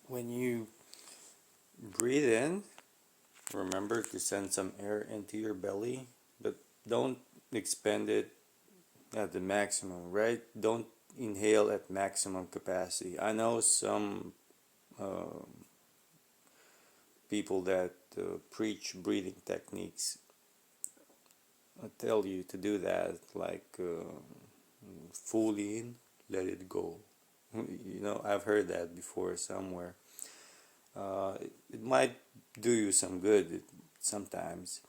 When you breathe in, remember to send some air into your belly, but don't expend it at the maximum, right? Don't inhale at maximum capacity. I know some uh, people that preach breathing techniques tell you to do that, like fully in, let it go. You know, I've heard that before somewhere. It might do you some good sometimes,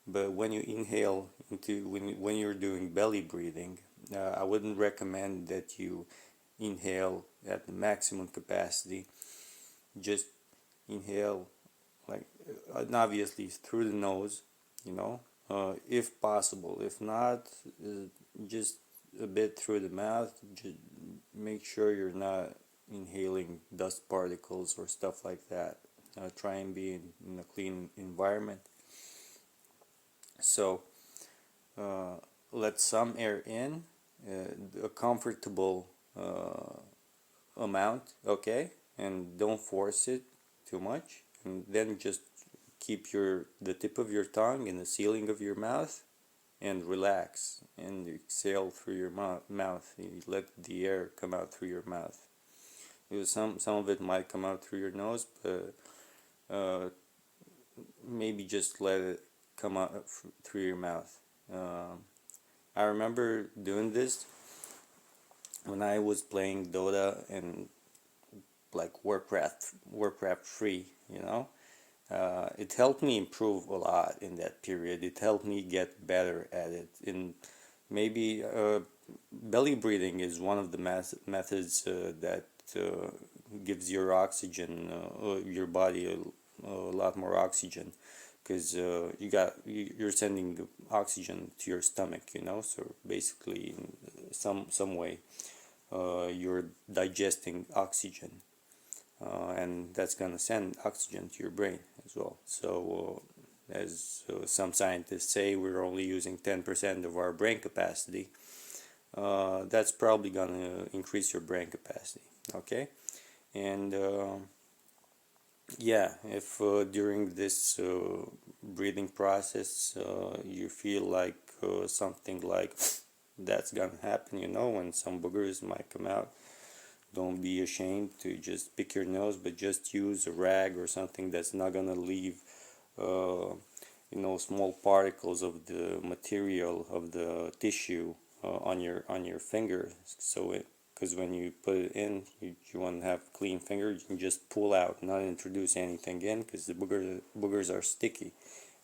but when you inhale into when you're doing belly breathing, I wouldn't recommend that you inhale at the maximum capacity. Just inhale like and obviously through the nose, you know, if possible. If not, just a bit through the mouth. Just make sure you're not inhaling dust particles or stuff like that. Try and be in a clean environment. So uh, let some air in, a comfortable amount, okay, and don't force it too much. And then just keep the tip of your tongue in the ceiling of your mouth and relax and exhale through your mouth. You let the air come out through your mouth. Some of it might come out through your nose, but uh, maybe just let it come out through your mouth. I remember doing this when I was playing Dota and like Warcraft 3, you know. It helped me improve a lot in that period. It helped me get better at it. In maybe belly breathing is one of the methods that gives your body a lot more oxygen, because you're sending the oxygen to your stomach, you know. So basically, in some way, you're digesting oxygen, and that's gonna send oxygen to your brain as well. So, as some scientists say, we're only using 10% of our brain capacity. That's probably gonna increase your brain capacity. Okay, and yeah, if during this breathing process you feel like something like that's gonna happen, you know, when some boogers might come out, don't be ashamed to just pick your nose, but just use a rag or something that's not gonna leave, uh, small particles of the material of the tissue on your finger. So it, because when you put it in, you want to have clean fingers. You can just pull out, not introduce anything in, because the boogers are sticky,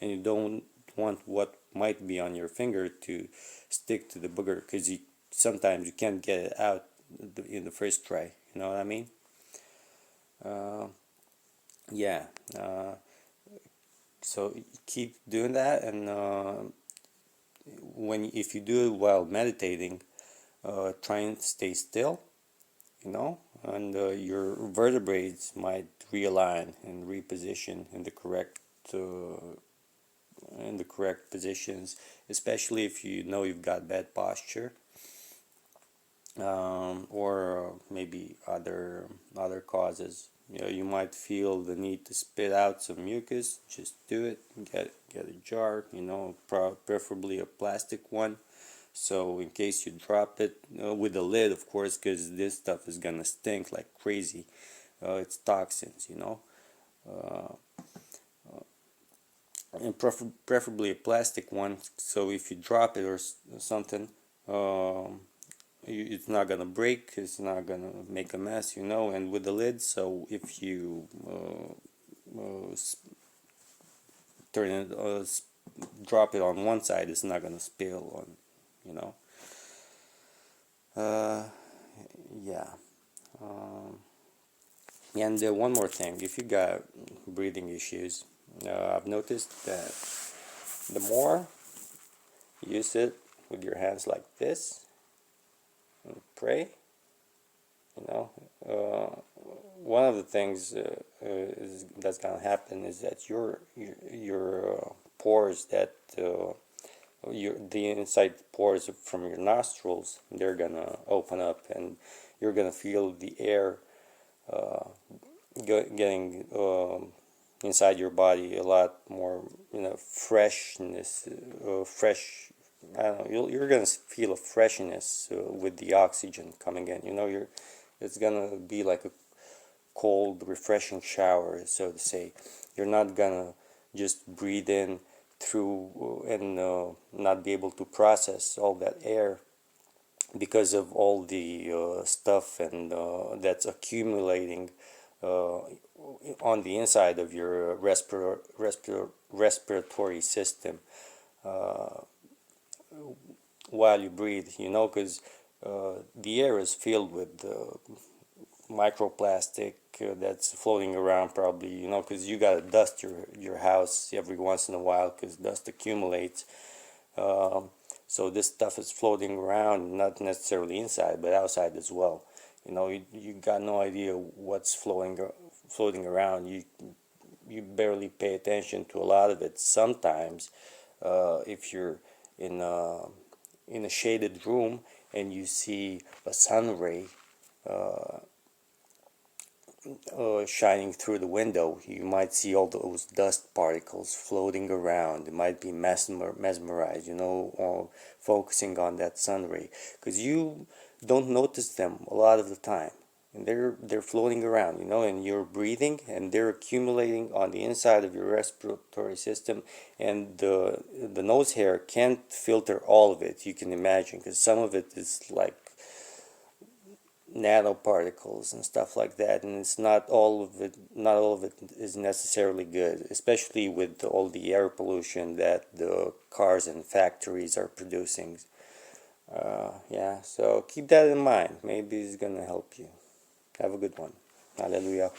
and you don't want what might be on your finger to stick to the booger, because you sometimes you can't get it out in the first try. You know what I mean? Uh, yeah. So keep doing that, and if you do it while meditating, try and stay still. You know, and your vertebrae might realign and reposition in the correct positions, especially if you know you've got bad posture, or maybe other causes. You know, you might feel the need to spit out some mucus. Just do it. Get a jar. You know, preferably a plastic one. So in case you drop it, with a lid, of course, because this stuff is gonna stink like crazy. It's toxins, you know. Uh, and preferably a plastic one. So if you drop it or something, um, it's not gonna break. It's not gonna make a mess, you know. And with the lid, so if you turn it, drop it on one side, it's not gonna spill on, you know. Uh, yeah. Um, and one more thing, if you got breathing issues, I've noticed that the more you sit with your hands like this and pray, you know, one of the things that's gonna happen is that your pores that the inside pores from your nostrils, they're gonna open up, and you're gonna feel the air uh, getting inside your body a lot more, freshness, fresh. I don't know. You're gonna feel a freshness with the oxygen coming in. It's gonna be like a cold, refreshing shower, so to say. You're not gonna just breathe in through and not be able to process all that air because of all the stuff and that's accumulating uh, on the inside of your respiratory system uh, while you breathe, because the air is filled with microplastic that's floating around probably, because you gotta dust your house every once in a while because dust accumulates. Um, so this stuff is floating around, not necessarily inside, but outside as well. You got no idea what's floating around. You barely pay attention to a lot of it. Sometimes, if you're in a, in a shaded room and you see a sun ray uh, shining through the window, you might see all those dust particles floating around. It might be mesmerized, or focusing on that sun ray, because you don't notice them a lot of the time, and they're floating around, and you're breathing, and they're accumulating on the inside of your respiratory system, and the nose hair can't filter all of it. You can imagine, because some of it is like nanoparticles and stuff like that, and it's not all of it is necessarily good, especially with all the air pollution that the cars and factories are producing. Yeah, so keep that in mind. Maybe it's gonna help you. Have a good one. Hallelujah.